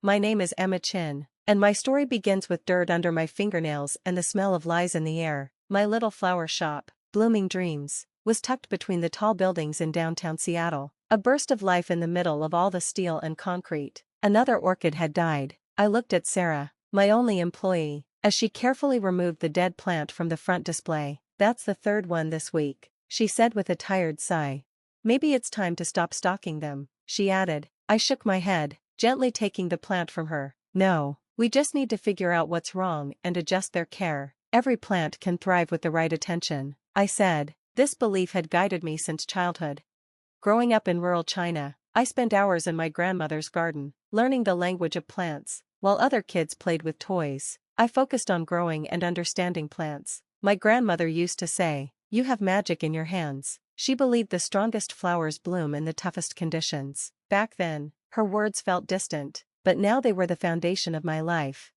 My name is Emma Chin, and my story begins with dirt under my fingernails and the smell of lies in the air. My little flower shop, Blooming Dreams, was tucked between the tall buildings in downtown Seattle, a burst of life in the middle of all the steel and concrete. Another orchid had died. I looked at Sarah, my only employee, as she carefully removed the dead plant from the front display. "That's the third one this week," she said with a tired sigh. "Maybe it's time to stop stocking them," she added. I shook my head, gently taking the plant from her. "No, we just need to figure out what's wrong and adjust their care. Every plant can thrive with the right attention," I said. This belief had guided me since childhood. Growing up in rural China, I spent hours in my grandmother's garden, learning the language of plants. While other kids played with toys, I focused on growing and understanding plants. My grandmother used to say, "You have magic in your hands." She believed the strongest flowers bloom in the toughest conditions. Back then, her words felt distant, but now they were the foundation of my life.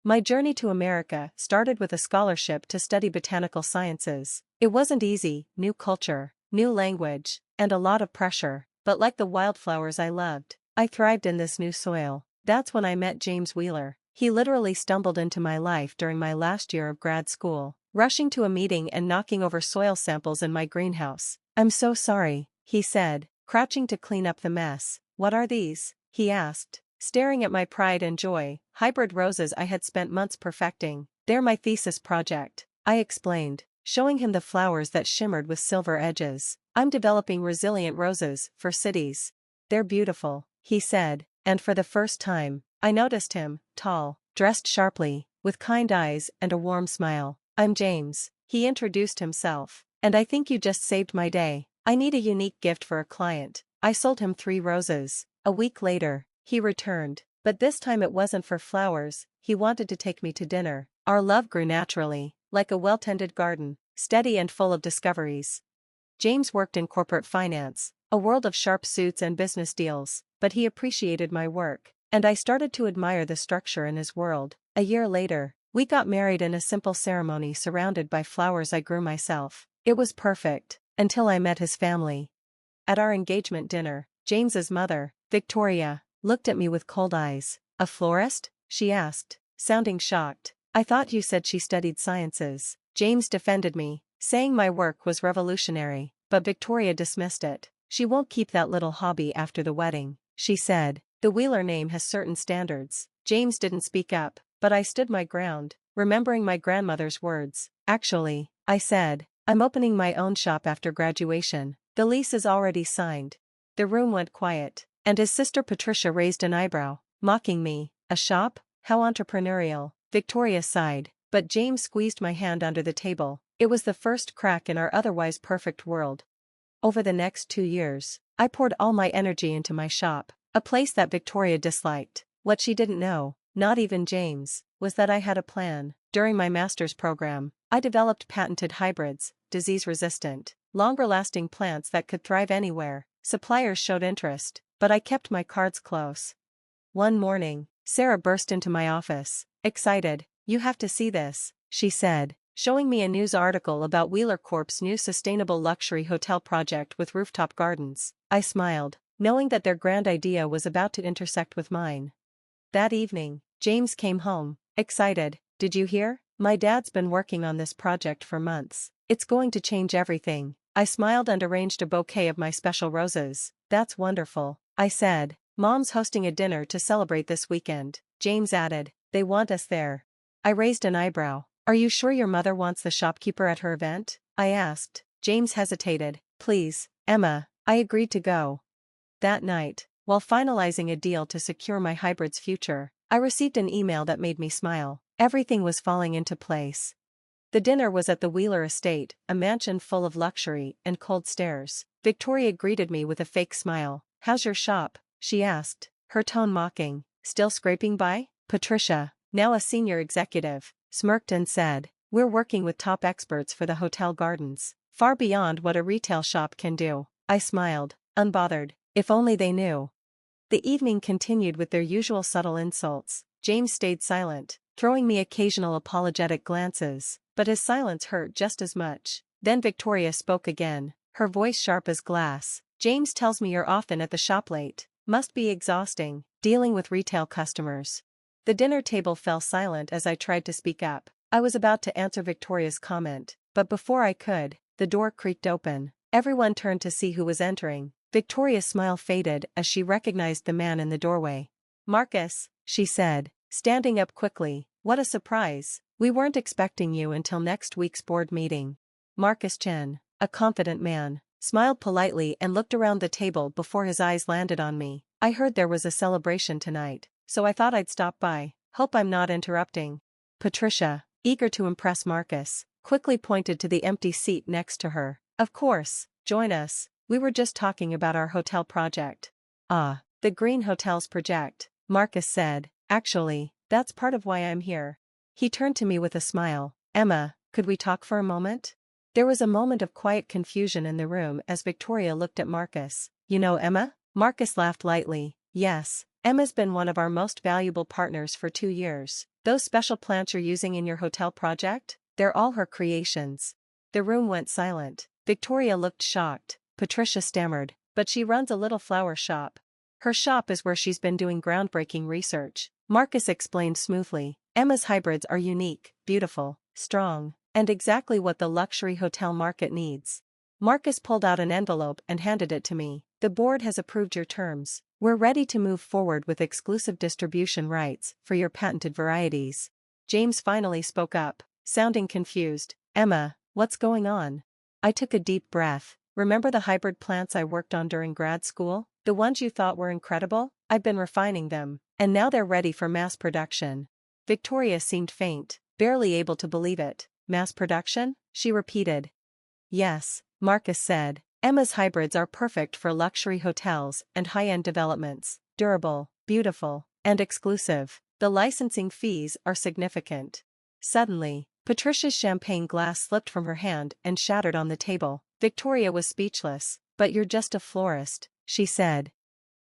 My journey to America started with a scholarship to study botanical sciences. It wasn't easy: new culture, new language, and a lot of pressure. But like the wildflowers I loved, I thrived in this new soil. That's when I met James Wheeler. He literally stumbled into my life during my last year of grad school, rushing to a meeting and knocking over soil samples in my greenhouse. "I'm so sorry," he said, crouching to clean up the mess. "What are these?" he asked, staring at my pride and joy. "Hybrid roses I had spent months perfecting. They're my thesis project," I explained, showing him the flowers that shimmered with silver edges. "I'm developing resilient roses for cities. They're beautiful," he said, and for the first time, I noticed him, tall, dressed sharply, with kind eyes and a warm smile. "I'm James," he introduced himself, "and I think you just saved my day. I need a unique gift for a client." I sold him 3 roses. A week later, he returned, but this time it wasn't for flowers. He wanted to take me to dinner. Our love grew naturally, like a well-tended garden, steady and full of discoveries. James worked in corporate finance, a world of sharp suits and business deals, but he appreciated my work, and I started to admire the structure in his world. A year later, we got married in a simple ceremony surrounded by flowers I grew myself. It was perfect, until I met his family. At our engagement dinner, James's mother, Victoria, looked at me with cold eyes. "A florist?" she asked, sounding shocked. "I thought you said she studied sciences." James defended me, saying my work was revolutionary, but Victoria dismissed it. "She won't keep that little hobby after the wedding," she said. "The Wheeler name has certain standards." James didn't speak up, but I stood my ground, remembering my grandmother's words. "Actually," I said, "I'm opening my own shop after graduation. The lease is already signed." The room went quiet, and his sister Patricia raised an eyebrow, mocking me. "A shop? How entrepreneurial." Victoria sighed, but James squeezed my hand under the table. It was the first crack in our otherwise perfect world. Over the next 2 years, I poured all my energy into my shop, a place that Victoria disliked. What she didn't know, not even James, was that I had a plan. During my master's program, I developed patented hybrids, disease-resistant, longer-lasting plants that could thrive anywhere. Suppliers showed interest, but I kept my cards close. One morning, Sarah burst into my office, excited. "You have to see this," she said, showing me a news article about Wheeler Corp's new sustainable luxury hotel project with rooftop gardens. I smiled, knowing that their grand idea was about to intersect with mine. That evening, James came home, excited. "Did you hear? My dad's been working on this project for months. It's going to change everything." I smiled and arranged a bouquet of my special roses. "That's wonderful," I said. "Mom's hosting a dinner to celebrate this weekend," James added. "They want us there." I raised an eyebrow. "Are you sure your mother wants the shopkeeper at her event?" I asked. James hesitated. "Please, Emma." I agreed to go. That night, while finalizing a deal to secure my hybrid's future, I received an email that made me smile. Everything was falling into place. The dinner was at the Wheeler estate, a mansion full of luxury and cold stares. Victoria greeted me with a fake smile. "How's your shop?" she asked, her tone mocking. "Still scraping by?" Patricia, now a senior executive, smirked and said, "We're working with top experts for the hotel gardens, far beyond what a retail shop can do." I smiled, unbothered. If only they knew. The evening continued with their usual subtle insults. James stayed silent, throwing me occasional apologetic glances, but his silence hurt just as much. Then Victoria spoke again, her voice sharp as glass. "James tells me you're often at the shop late. Must be exhausting." dealing with retail customers. The dinner table fell silent as I tried to speak up. I was about to answer Victoria's comment, but before I could, the door creaked open. Everyone turned to see who was entering. Victoria's smile faded as she recognized the man in the doorway. "Marcus," she said, standing up quickly, "what a surprise. We weren't expecting you until next week's board meeting." Marcus Chen, a confident man, smiled politely and looked around the table before his eyes landed on me. "I heard there was a celebration tonight, so I thought I'd stop by. Hope I'm not interrupting." Patricia, eager to impress Marcus, quickly pointed to the empty seat next to her. "Of course, join us. We were just talking about our hotel project." "Ah, the Green Hotels project," Marcus said. "Actually, that's part of why I'm here." He turned to me with a smile. "Emma, could we talk for a moment?" There was a moment of quiet confusion in the room as Victoria looked at Marcus. "You know Emma?" Marcus laughed lightly. "Yes, Emma's been one of our most valuable partners for 2 years. Those special plants you're using in your hotel project? They're all her creations." The room went silent. Victoria looked shocked. Patricia stammered, "But she runs a little flower shop." "Her shop is where she's been doing groundbreaking research," Marcus explained smoothly. "Emma's hybrids are unique, beautiful, strong, and exactly what the luxury hotel market needs." Marcus pulled out an envelope and handed it to me. "The board has approved your terms. We're ready to move forward with exclusive distribution rights for your patented varieties." James finally spoke up, sounding confused. "Emma, what's going on?" I took a deep breath. "Remember the hybrid plants I worked on during grad school? The ones you thought were incredible? I've been refining them, and now they're ready for mass production." Victoria seemed faint, barely able to believe it. "Mass production?" she repeated. "Yes," Marcus said. "Emma's hybrids are perfect for luxury hotels and high-end developments. Durable, beautiful, and exclusive. The licensing fees are significant." Suddenly, Patricia's champagne glass slipped from her hand and shattered on the table. Victoria was speechless. "But you're just a florist," she said.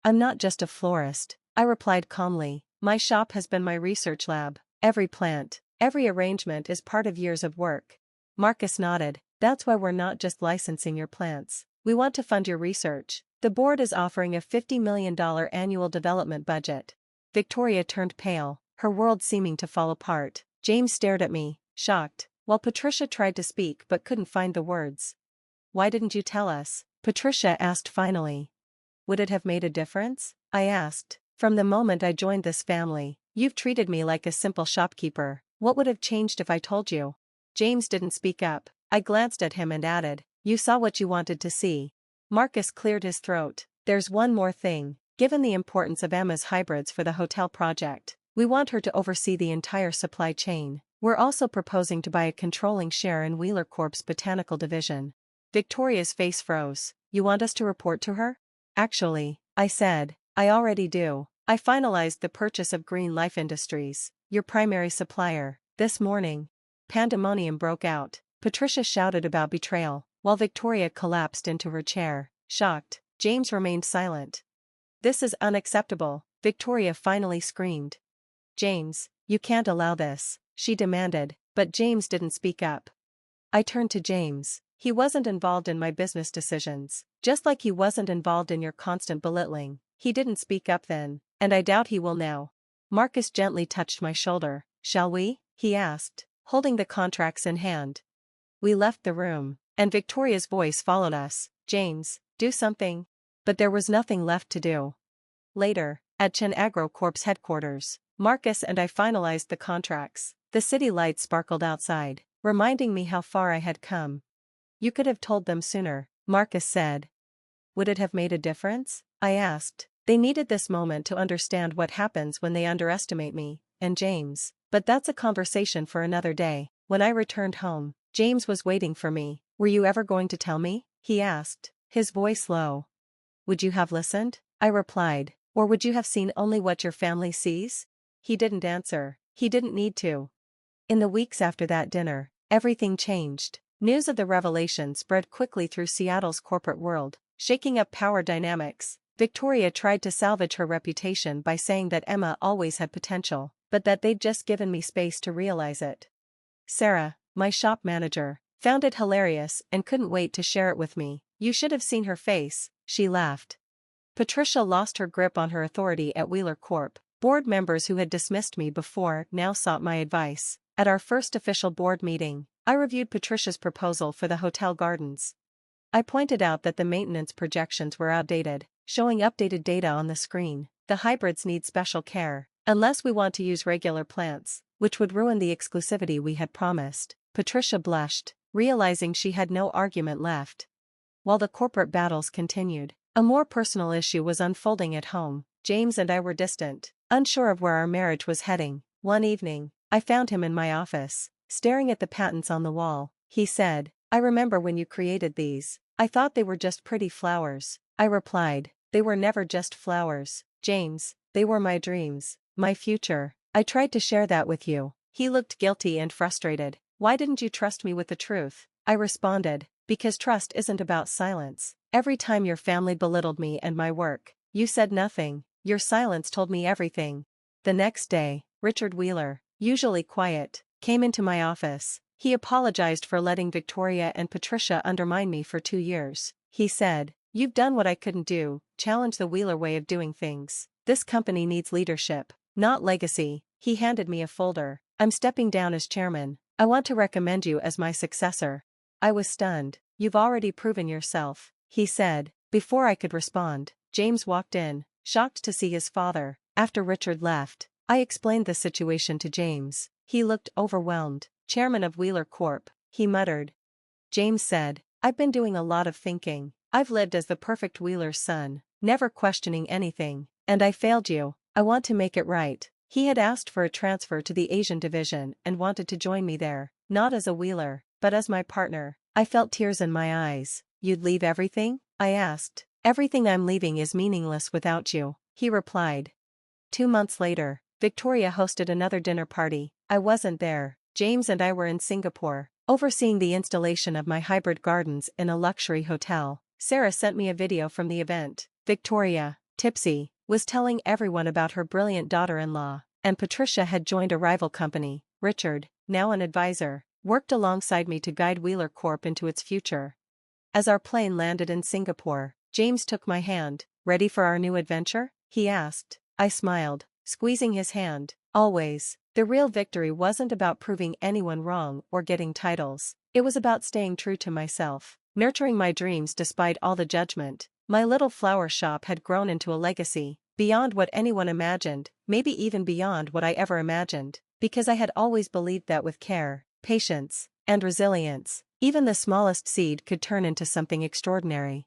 "I'm not just a florist," I replied calmly. "My shop has been my research lab. Every plant, every arrangement is part of years of work." Marcus nodded. "That's why we're not just licensing your plants. We want to fund your research. The board is offering a $50 million annual development budget." Victoria turned pale, her world seeming to fall apart. James stared at me, shocked, while Patricia tried to speak but couldn't find the words. "Why didn't you tell us?" Patricia asked finally. "Would it have made a difference?" I asked. "From the moment I joined this family, you've treated me like a simple shopkeeper. What would have changed if I told you?" James didn't speak up. I glanced at him and added, "You saw what you wanted to see." Marcus cleared his throat. "There's one more thing. Given the importance of Emma's hybrids for the hotel project, we want her to oversee the entire supply chain. We're also proposing to buy a controlling share in Wheeler Corp's botanical division." Victoria's face froze. "You want us to report to her?" "Actually," I said, "I already do. I finalized the purchase of Green Life Industries, your primary supplier, this morning." Pandemonium broke out. Patricia shouted about betrayal, while Victoria collapsed into her chair, shocked. James remained silent. "This is unacceptable," Victoria finally screamed. "James, you can't allow this," she demanded, but James didn't speak up. I turned to James. "He wasn't involved in my business decisions, just like he wasn't involved in your constant belittling. He didn't speak up then, and I doubt he will now." Marcus gently touched my shoulder. "Shall we?" he asked, holding the contracts in hand. We left the room, and Victoria's voice followed us. "James, do something." But there was nothing left to do. Later, at Chen Agro Corp's headquarters, Marcus and I finalized the contracts. The city lights sparkled outside, reminding me how far I had come. "You could have told them sooner," Marcus said. "Would it have made a difference?" I asked. "They needed this moment to understand what happens when they underestimate me and James. But that's a conversation for another day." When I returned home, James was waiting for me. "Were you ever going to tell me?" he asked, his voice low. "Would you have listened?" I replied. "Or would you have seen only what your family sees?" He didn't answer. He didn't need to. In the weeks after that dinner, everything changed. News of the revelation spread quickly through Seattle's corporate world, shaking up power dynamics. Victoria tried to salvage her reputation by saying that Emma always had potential, but that they'd just given me space to realize it. Sarah, my shop manager, found it hilarious and couldn't wait to share it with me. "You should have seen her face," she laughed. Patricia lost her grip on her authority at Wheeler Corp. Board members who had dismissed me before now sought my advice. At our first official board meeting, I reviewed Patricia's proposal for the hotel gardens. I pointed out that the maintenance projections were outdated, showing updated data on the screen. The hybrids need special care, unless we want to use regular plants, which would ruin the exclusivity we had promised. Patricia blushed, realizing she had no argument left. While the corporate battles continued, a more personal issue was unfolding at home. James and I were distant, unsure of where our marriage was heading. One evening, I found him in my office, staring at the patents on the wall. He said, "I remember when you created these. I thought they were just pretty flowers." I replied, "They were never just flowers, James. They were my dreams, my future. I tried to share that with you." He looked guilty and frustrated. "Why didn't you trust me with the truth?" I responded, "Because trust isn't about silence. Every time your family belittled me and my work, you said nothing. Your silence told me everything." The next day, Richard Wheeler, usually quiet, came into my office. He apologized for letting Victoria and Patricia undermine me for 2 years. He said, "You've done what I couldn't do, challenge the Wheeler way of doing things. This company needs leadership, not legacy." He handed me a folder. "I'm stepping down as chairman. I want to recommend you as my successor." I was stunned. "You've already proven yourself," he said. Before I could respond, James walked in, shocked to see his father. After Richard left, I explained the situation to James. He looked overwhelmed. "Chairman of Wheeler Corp.," he muttered. James said, "I've been doing a lot of thinking. I've lived as the perfect Wheeler's son, never questioning anything, and I failed you. I want to make it right." He had asked for a transfer to the Asian division and wanted to join me there, not as a Wheeler, but as my partner. I felt tears in my eyes. "You'd leave everything?" I asked. "Everything I'm leaving is meaningless without you," he replied. 2 months later, Victoria hosted another dinner party. I wasn't there. James and I were in Singapore, overseeing the installation of my hybrid gardens in a luxury hotel. Sarah sent me a video from the event. Victoria, tipsy, was telling everyone about her brilliant daughter-in-law, and Patricia had joined a rival company. Richard, now an advisor, worked alongside me to guide Wheeler Corp into its future. As our plane landed in Singapore, James took my hand. "Ready for our new adventure?" he asked. I smiled, squeezing his hand. "Always." The real victory wasn't about proving anyone wrong or getting titles. It was about staying true to myself, nurturing my dreams despite all the judgment. My little flower shop had grown into a legacy, beyond what anyone imagined, maybe even beyond what I ever imagined, because I had always believed that with care, patience, and resilience, even the smallest seed could turn into something extraordinary.